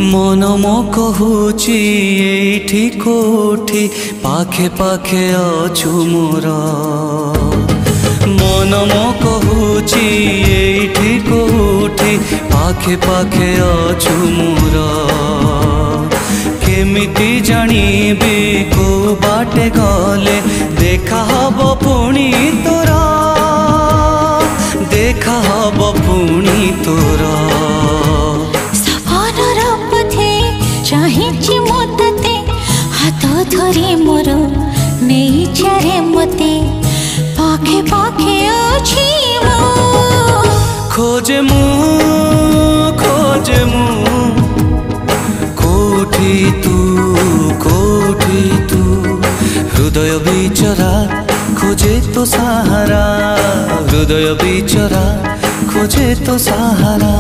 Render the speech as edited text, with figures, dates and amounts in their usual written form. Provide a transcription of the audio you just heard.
मन मो कहूची एठी कोठी पाखे पाखे अछु मोर मन मो कहूची एठी कोठी पाखे पाखे अछु मोर केमिति जानिबी को बाटे गले देखा हब पुणी तोरा देखा हब पुणी तोरा चाहिए मते हाथ धरी मोर नहीं चाहे मते पाखे पाखे अच्छी खोजे मु कोठी तू हृदय बिचरा खोजे तो सहारा हृदय बिचरा खोजे तो सहारा।